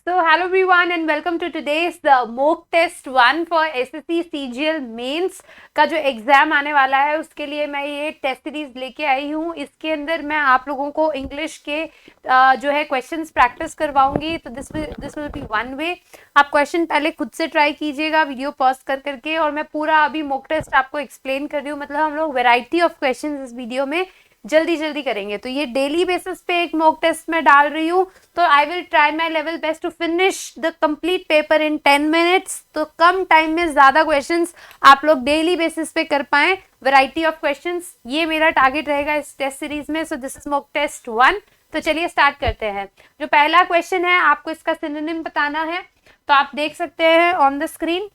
So hello everyone and welcome to today's the mock test 1 for SSC CGL mains का जो exam आने वाला है उसके लिए मैं ये टेस्ट सीरीज लेके आई हूँ। इसके अंदर मैं आप लोगों को इंग्लिश के जो है क्वेश्चंस प्रैक्टिस करवाऊंगी। तो this will be one way. आप क्वेश्चन पहले खुद से ट्राई कीजिएगा वीडियो पॉज कर करके, और मैं पूरा अभी मॉक टेस्ट आपको एक्सप्लेन कर रही हूँ। मतलब हम लोग वेराइटी ऑफ क्वेश्चन इस वीडियो में जल्दी करेंगे। तो ये डेली बेसिस पे एक मॉक टेस्ट में डाल रही हूँ। तो I will try my level best to finish the complete paper in 10 minutes. तो कम टाइम में ज्यादा क्वेश्चंस आप लोग डेली बेसिस पे कर पाए, वैरायटी ऑफ क्वेश्चंस, ये मेरा टारगेट रहेगा इस टेस्ट सीरीज में। So this is mock test 1। तो चलिए स्टार्ट करते हैं। जो पहला क्वेश्चन है आपको इसका सिनोनिम बताना है। तो आप देख सकते हैं ऑन द स्क्रीन,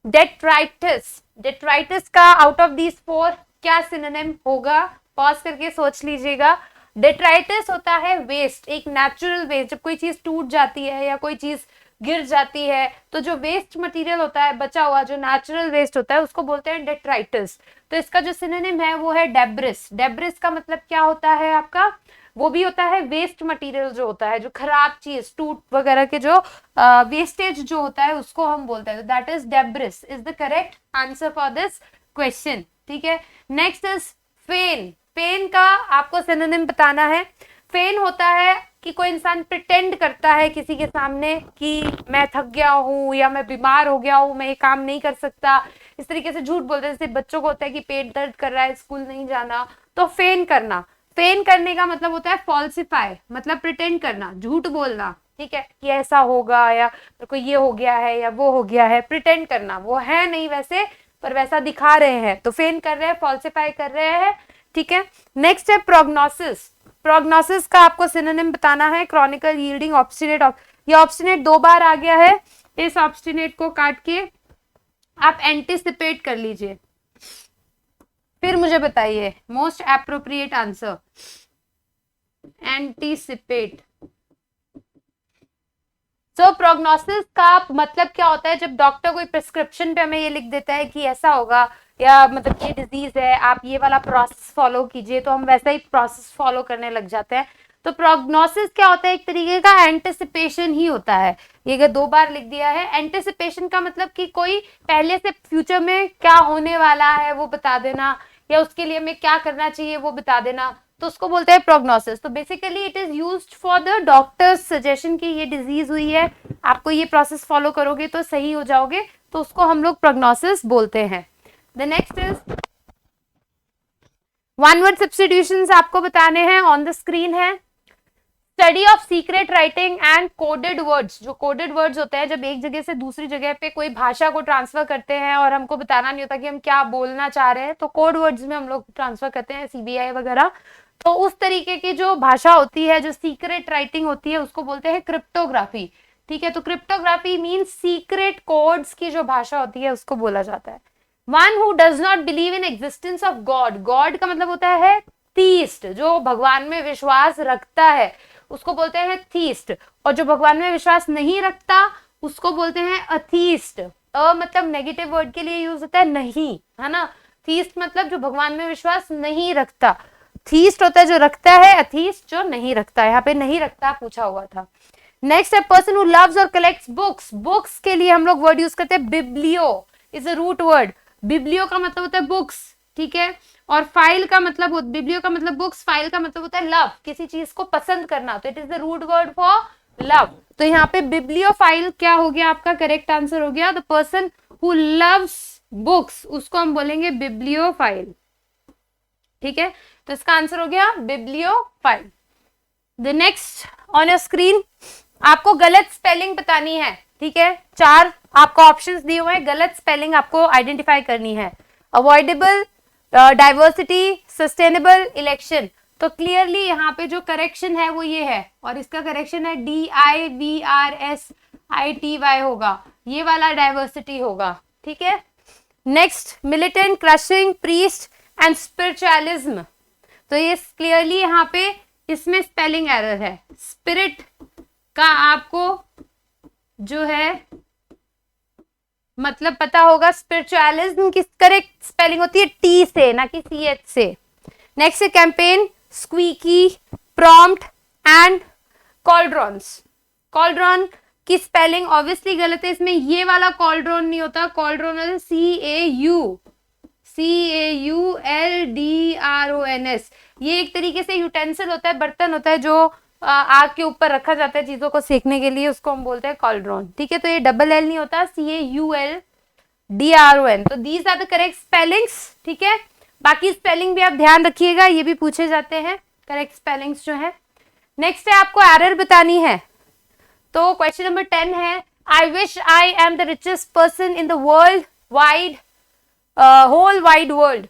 डेट्राइटिस। डेट्राइटिस का आउट ऑफ दीज 4 क्या सिनोनिम होगा? पॉज करके सोच लीजिएगा। डेट्राइटिस होता है वेस्ट, एक नेचुरल वेस्ट। जब कोई चीज टूट जाती है या कोई चीज गिर जाती है तो जो वेस्ट मटेरियल होता है, बचा हुआ जो नेचुरल वेस्ट होता है, उसको बोलते हैं डेट्राइटिस। तो इसका जो सिनोनिम है वो है डेब्रिस। डेब्रिस का मतलब क्या होता है आपका? वो भी होता है वेस्ट मटेरियल जो होता है, जो खराब चीज, टूट वगैरह के जो वेस्टेज जो होता है उसको हम बोलते हैं। That is debris is the correct answer for this question. ठीक है, नेक्स्ट इज फेन। फेन का आपको सिनोनिम बताना है। फेन होता है कि कोई इंसान प्रिटेंड करता है किसी के सामने कि मैं थक गया हूँ या मैं बीमार हो गया हूँ, मैं ये काम नहीं कर सकता, इस तरीके से झूठ बोलते हैं। जैसे बच्चों को होता है कि पेट दर्द कर रहा है, स्कूल नहीं जाना, तो फेन करना। फेन करने का मतलब होता है फॉल्सिफाई, मतलब प्रिटेंड करना, झूठ बोलना। ठीक है, कि ऐसा होगा या कोई ये हो गया है या वो हो गया है, प्रिटेंड करना। वो है नहीं वैसे, पर वैसा दिखा रहे हैं, तो फेन कर रहे हैं, फॉल्सिफाई कर रहे हैं। ठीक है, नेक्स्ट है प्रोग्नोसिस। प्रोग्नोसिस का आपको सिनोनिम बताना है। Chronicle, yielding, obstinate. ये ऑब्स्टिनेट 2 बार आ गया है। इस ऑब्स्टिनेट को काट के आप एंटिसिपेट कर लीजिए, फिर मुझे बताइए मोस्ट एप्रोप्रिएट आंसर। एंटिसिपेट। सो प्रोग्नोसिस का मतलब क्या होता है? जब डॉक्टर कोई प्रिस्क्रिप्शन पे हमें ये लिख देता है कि ऐसा होगा, या मतलब ये डिजीज है, आप ये वाला प्रोसेस फॉलो कीजिए, तो हम वैसा ही प्रोसेस फॉलो करने लग जाते हैं। तो प्रोग्नोसिस क्या होता है? एक तरीके का एंटिसिपेशन ही होता है। ये अगर 2 बार लिख दिया है, एंटिसिपेशन का मतलब कि कोई पहले से फ्यूचर में क्या होने वाला है वो बता देना, या उसके लिए हमें क्या करना चाहिए वो बता देना, तो उसको बोलते हैं प्रोग्नोसिस। तो basically it is used for the doctors suggestion की ये डिजीज हुई है, आपको ये प्रोसेस फॉलो करोगे तो सही हो जाओगे, तो उसको हम लोग प्रोग्नोसिस बोलते हैं। The next is one word substitutions आपको बताने हैं, ऑन द स्क्रीन है। Study of secret writing and coded words. जो कोडेड वर्ड्स होते हैं, जब एक जगह से दूसरी जगह पे कोई भाषा को ट्रांसफर करते हैं और हमको बताना नहीं होता कि हम क्या बोलना चाह रहे हैं, तो कोड वर्ड्स में हम लोग ट्रांसफर करते हैं, सीबीआई वगैरह। तो उस तरीके की जो भाषा होती है, जो सीक्रेट राइटिंग होती है, उसको बोलते हैं क्रिप्टोग्राफी। ठीक है, तो क्रिप्टोग्राफी मीन्स सीक्रेट कोड्स की जो भाषा होती है उसको बोला जाता है। One who does not believe in existence of God. God का मतलब होता है थीस्ट, जो भगवान में विश्वास रखता है उसको बोलते हैं थीस्ट, और जो भगवान में विश्वास नहीं रखता उसको बोलते हैं अथीस्ट। मतलब नेगेटिव वर्ड के लिए यूज होता है नहीं, है ना। थीस्ट मतलब जो भगवान में विश्वास नहीं रखता, थीस्ट होता है जो रखता है, अथीस्ट जो नहीं रखता। यहाँ पे नहीं रखता पूछा हुआ था। नेक्स्ट है पर्सन हु लव्स और कलेक्ट्स बुक्स। बुक्स के लिए हम लोग वर्ड यूज करते हैं biblio, is a root word. Biblio का मतलब होता है बुक्स, ठीक है, और फाइल का मतलब, बिब्लियो का मतलब बुक्स, फाइल का मतलब होता है लव, किसी चीज को पसंद करना, तो it is the root word for love. तो यहाँ पे बिब्लियोफाइल क्या हो गया आपका? करेक्ट आंसर हो गया। The person who loves books, उसको हम बोलेंगे बिब्लियोफाइल। ठीक है, तो इसका आंसर हो गया bibliophile. The next on your screen, आपको गलत स्पेलिंग बतानी है। ठीक है, 4 आपको ऑप्शंस दिए हुए हैं, गलत स्पेलिंग आपको आइडेंटिफाई करनी है। Avoidable, diversity, sustainable, election. तो क्लियरली यहाँ पे जो करेक्शन है वो ये है, और इसका करेक्शन है DIVRSITY होगा, ये वाला डाइवर्सिटी होगा। ठीक है, next militant, crushing, priest and spiritualism. तो ये क्लियरली यहाँ पे इसमें स्पेलिंग एरर है। स्पिरिट का आपको जो है मतलब पता होगा, स्पिरिचुअलिज्म की करेक्ट स्पेलिंग होती है टी से, ना कि CH से। Next campaign, squeaky, prompt and cauldrons. Cauldron की स्पेलिंग ऑब्वियसली गलत है, इसमें ये वाला कॉल्ड्रोन नहीं होता, कॉल्ड्रोन है CAULDRONS। ये एक तरीके से यूटेंसिल होता है, बर्तन होता है जो आग के ऊपर रखा जाता है चीजों को सेकने के लिए, उसको हम बोलते हैं कॉल्ड्रोन। ठीक है, तो ये डबल एल नहीं होता, CAULDRON। तो these are the correct spellings. ठीक है, बाकी स्पेलिंग भी आप ध्यान रखिएगा, ये भी पूछे जाते हैं करेक्ट स्पेलिंग्स जो है। नेक्स्ट है आपको एरर बतानी है। तो क्वेश्चन नंबर 10 है, I wish I am the richest person in the world wide whole wide world.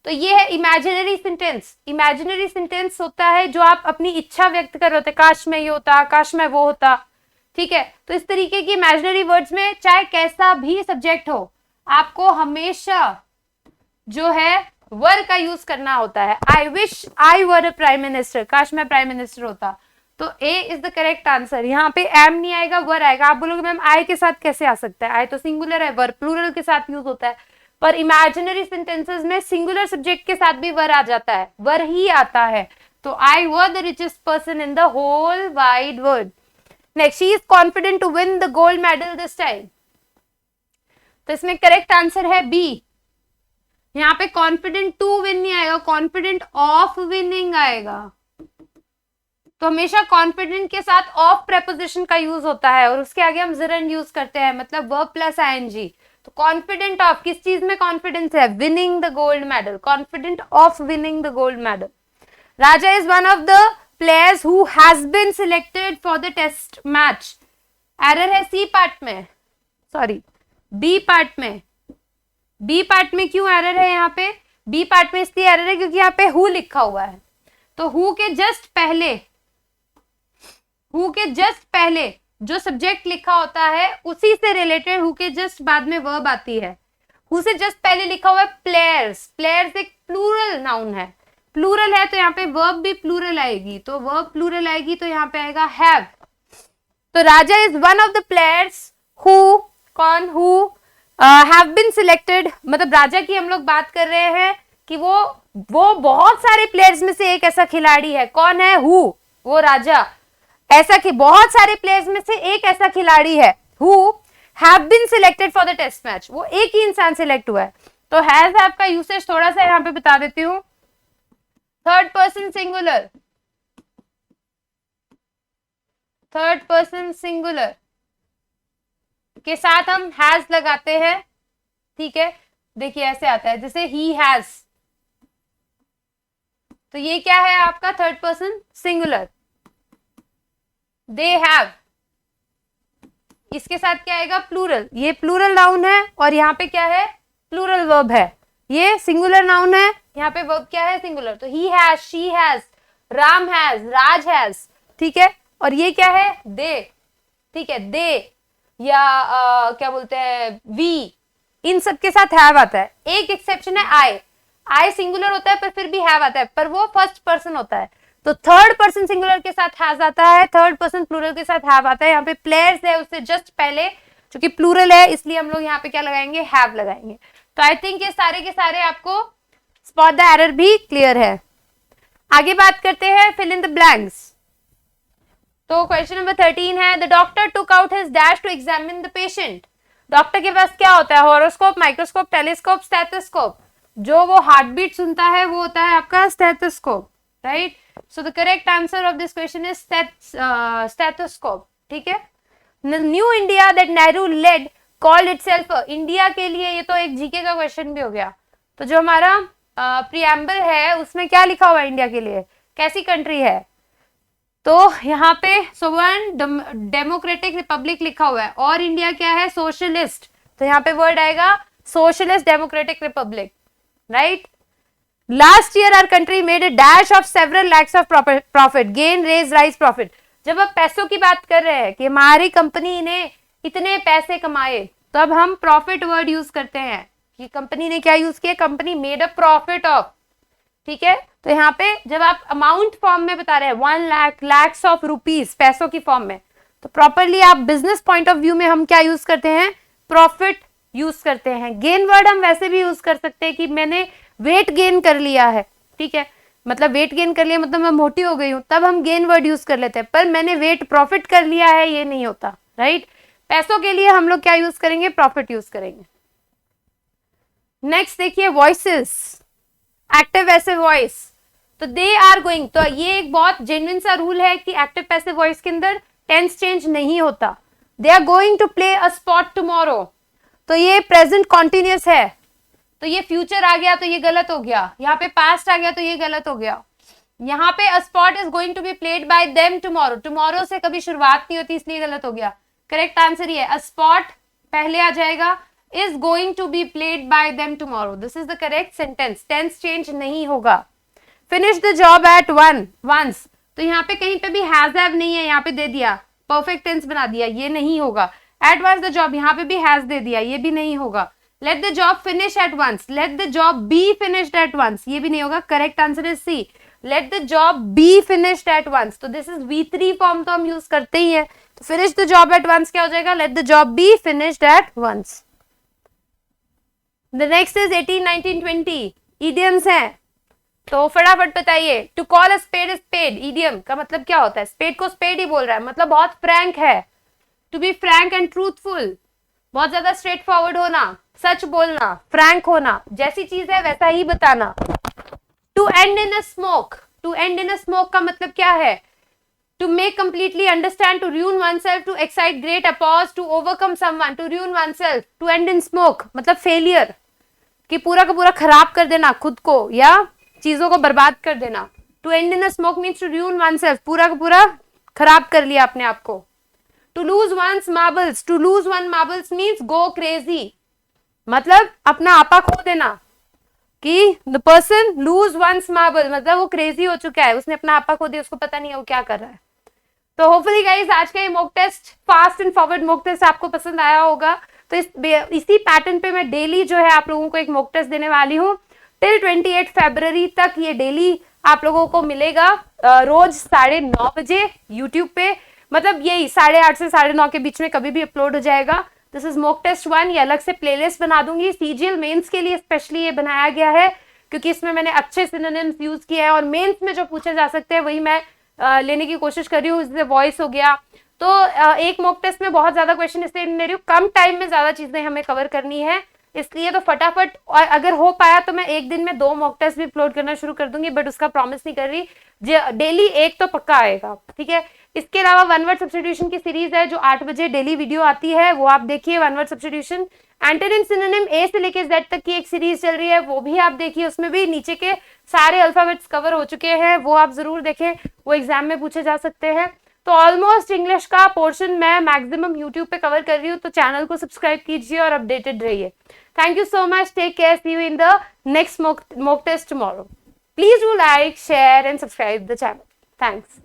तो ये है इमेजिनरी सेंटेंस। इमेजिनरी सेंटेंस होता है जो आप अपनी इच्छा व्यक्त कर रहे होते, काश मैं ये होता, काश मैं वो होता। ठीक है, तो इस तरीके की इमेजिनरी वर्ड्स में चाहे कैसा भी सब्जेक्ट हो, आपको हमेशा जो है वर का यूज करना होता है। I wish I were a prime minister, काश मैं प्राइम मिनिस्टर होता। तो ए इज द करेक्ट आंसर। यहाँ पे एम नहीं आएगा, वर आएगा। आप बोलोगे मैम आई के साथ कैसे आ सकता है, आई तो सिंगुलर है, वर प्लूरल के साथ यूज होता है। पर इमेजिनरी सेंटेंसेस में सिंगुलर सब्जेक्ट के साथ भी वर आ जाता है, वर ही आता है। तो I were the richest person in the whole wide world. Next, she is confident to win the gold medal this time. तो इसमें करेक्ट आंसर है बी। यहाँ पे कॉन्फिडेंट टू विन नहीं आएगा, कॉन्फिडेंट ऑफ विनिंग आएगा। तो हमेशा कॉन्फिडेंट के साथ ऑफ प्रेपोजिशन का यूज होता है और उसके आगे हम जरन यूज करते हैं, मतलब वर्ब प्लस आईएनजी। तो कॉन्फिडेंट ऑफ, किस चीज में कॉन्फिडेंस है, winning the gold medal, confident of winning the gold medal. Raja is one of the players who has been selected for the test match. Error है C part में, sorry B part में। B part में क्यों error है, यहाँ पे B part में इसलिए एरर है क्योंकि यहाँ पे हु लिखा हुआ है। तो हु के जस्ट पहले जो सब्जेक्ट लिखा होता है उसी से रिलेटेड हु के जस्ट बाद में वर्ब आती है। हु से जस्ट पहले लिखा हुआ है प्लेयर्स। प्लेयर्स एक प्लूरल नाउन है, प्लूरल है तो यहाँ पे वर्ब भी प्लूरल आएगी, तो वर्ब प्लूरल आएगी तो यहाँ पे आएगा हैव। तो Raja is one of the players who have been selected, मतलब राजा की हम लोग बात कर रहे हैं कि वो बहुत सारे प्लेयर्स में से एक ऐसा खिलाड़ी है। कौन है, हु, वो राजा। ऐसा कि बहुत सारे प्लेयर्स में से एक ऐसा खिलाड़ी है who have been selected for the test match, वो एक ही इंसान सिलेक्ट हुआ है। तो हैज हैव का यूसेज थोड़ा सा यहाँ पे बता देती हूँ। थर्ड पर्सन सिंगुलर के साथ हम हैज लगाते हैं। ठीक है, देखिए ऐसे आता है जैसे ही हैज, तो ये क्या है आपका third person singular. They have, इसके साथ क्या आएगा, प्लूरल। ये प्लूरल नाउन है और यहाँ पे क्या है, प्लूरल वर्ब है। ये सिंगुलर नाउन है, यहाँ पे वर्ब क्या है, सिंगुलर। तो he has, she has, Ram has, Raj has. ठीक है, और ये क्या है, दे। ठीक है, दे या क्या बोलते हैं, वी, इन सब के साथ हैव आता है। एक एक्सेप्शन है आई सिंगुलर होता है पर फिर भी हैव आता है, पर वो फर्स्ट पर्सन होता है। तो थर्ड पर्सन सिंगुलर के साथ हैज आता है, थर्ड पर्सन प्लूरल के साथ हैव आता है। यहाँ पे प्लेयर्स है उससे जस्ट पहले, क्योंकि प्लूरल है इसलिए हम लोग यहाँ पे क्या लगाएंगे, हैव लगाएंगे। तो आई थिंक ये सारे के सारे आपको स्पॉट द एरर भी क्लियर है। आगे बात करते हैं फिल इन द ब्लैंक्स। तो क्वेश्चन नंबर 13 है, the doctor took out his dash to examine the patient. Doctor के पास क्या होता है, हॉरोस्कोप, माइक्रोस्कोप, टेलीस्कोप, स्टेथोस्कोप। जो वो हार्ट बीट सुनता है वो होता है आपका stethoscope, right. So the correct answer of this question is stethoscope. ठीक है, new India that Nehru led called itself. India के लिए ये तो एक जीके का क्वेश्चन भी हो गया। तो जो हमारा प्रीएम्बल है उसमें क्या लिखा हुआ है इंडिया के लिए, कैसी कंट्री है। तो यहाँ पे सोवरेन डेमोक्रेटिक रिपब्लिक लिखा हुआ है और इंडिया क्या है, सोशलिस्ट। तो यहाँ पे वर्ड आएगा socialist democratic republic, right. Last year our country made a dash of several lakhs of profit, gain, raise, rise, profit. जब आप पैसों की बात कर रहे हैं कि हमारी कंपनी ने इतने पैसे कमाए, तो अब हम प्रॉफिट वर्ड यूज करते हैं कि कंपनी ने क्या यूज किया, company made a profit of. ठीक है, तो यहाँ पे जब आप अमाउंट फॉर्म में बता रहे हैं 1 लाख, लैक्स ऑफ रुपीज पैसों की फॉर्म में, तो प्रॉपरली आप बिजनेस पॉइंट ऑफ व्यू में हम क्या यूज करते हैं, प्रॉफिट यूज करते हैं। गेन वर्ड हम वैसे भी यूज कर सकते हैं कि मैंने वेट गेन कर लिया है। ठीक है, मतलब वेट गेन कर लिया मतलब मैं मोटी हो गई हूं, तब हम गेन वर्ड यूज कर लेते हैं। पर मैंने वेट प्रॉफिट कर लिया है ये नहीं होता। राइट। पैसों के लिए हम लोग क्या यूज करेंगे, प्रॉफिट यूज करेंगे। नेक्स्ट देखिए वॉइसेस, एक्टिव पैसिव वॉइस, तो दे आर गोइंग, तो ये एक बहुत जेन्युइन सा रूल है कि एक्टिव पैसिव वॉइस के अंदर टेंस चेंज नहीं होता। They are going to play a spot tomorrow, तो ये प्रेजेंट कॉन्टिन्यूस है, तो ये फ्यूचर आ गया तो ये गलत हो गया, यहाँ पे पास्ट आ गया तो ये गलत हो गया। यहाँ पे a spot is going to be played by them tomorrow, tomorrow से कभी शुरुआत नहीं होती इसलिए गलत हो गया। करेक्ट आंसर ये है, अ स्पॉट पहले आ जाएगा, is going to be played by them tomorrow, this is the correct sentence, tense change नहीं होगा। finish the job at once, तो यहाँ पे कहीं पे भी has have नहीं है, यहाँ पे दे दिया perfect tense बना दिया, ये नहीं होगा। at once the job, यहाँ पे भी has दे दिया, ये भी नहीं होगा। let the job finish at once, let the job be finished at once, ये भी नहीं होगा। correct answer is C, let the job be finished at once, तो this is V3 फॉर्म तो हम यूज करते ही है, तो finish the job at once क्या हो जाएगा, let the job be finished at once। The next is 18, 19, 20 idioms हैं, तो फटाफट बताइए। To call a spade a spade, idiom का मतलब क्या होता है, spade को spade ही बोल रहा है, मतलब बहुत frank है। To be frank and truthful, बहुत ज्यादा स्ट्रेट फॉरवर्ड होना, सच बोलना, फ्रैंक होना, जैसी चीज है वैसा ही बताना। To end in a smoke, to end in a smoke का मतलब क्या है, to make completely understand, to ruin oneself, to excite great applause, to overcome someone, to ruin oneself, to end in smoke मतलब failure, कि पूरा का पूरा खराब कर देना खुद को या चीजों को बर्बाद कर देना। To end in a smoke means to ruin oneself, पूरा का पूरा खराब कर लिया अपने आप को। To lose one's marbles, to lose one marbles means go crazy, मतलब अपना आपा खो देना, कि the person lose one's marble मतलब वो क्रेजी हो चुका है, उसने अपना आपा खो दिया, उसको पता नहीं है वो क्या कर रहा है। तो होपफुली गाइस आज का ये mock test, fast and forward mock test आपको पसंद आया होगा। तो इसी पैटर्न पे मैं डेली जो है आप लोगों को एक मॉक टेस्ट देने वाली हूँ टिल 28 फरवरी तक, ये डेली आप लोगों को मिलेगा रोज 9:30 बजे यूट्यूब पे, मतलब यही 8:30 से 9:30 के बीच में कभी भी अपलोड हो जाएगा। दिस इज मॉक टेस्ट 1, ये अलग से प्लेलिस्ट बना दूंगी, सीजीएल मेंस के लिए स्पेशली ये बनाया गया है क्योंकि इसमें मैंने अच्छे सिनोनिम्स यूज किए हैं और मेंस में जो पूछे जा सकते हैं वही मैं लेने की कोशिश कर रही हूँ। जैसे वॉइस हो गया, तो एक मॉक टेस्ट में बहुत ज्यादा क्वेश्चन इसलिए ले रही हूँ, कम टाइम में ज्यादा चीजें हमें कवर करनी है इसलिए, तो फटाफट, और अगर हो पाया तो मैं एक दिन में 2 मॉक टेस्ट भी अपलोड करना शुरू कर दूंगी, बट उसका प्रॉमिस नहीं कर रही, डेली एक तो पक्का आएगा, ठीक है। इसके अलावा वन वर्ड सब्स्टिट्यूशन की सीरीज है जो 8 बजे डेली वीडियो आती है, वो आप देखिए, one word substitution. Antonym synonym A से लेके जेड तक की एक सीरीज चल रही है, वो भी आप देखिए, उसमें भी नीचे के सारे अल्फाबेट्स कवर हो चुके हैं, वो आप जरूर देखें, वो एग्जाम में पूछे जा सकते हैं। तो ऑलमोस्ट इंग्लिश का पोर्शन मैं मैक्सिमम यूट्यूब पे कवर कर रही हूँ, तो चैनल को सब्सक्राइब कीजिए और अपडेटेड रहिए। Thank you so much, take care, see you in the next mock test tomorrow. Please do like, share and subscribe the channel. Thanks.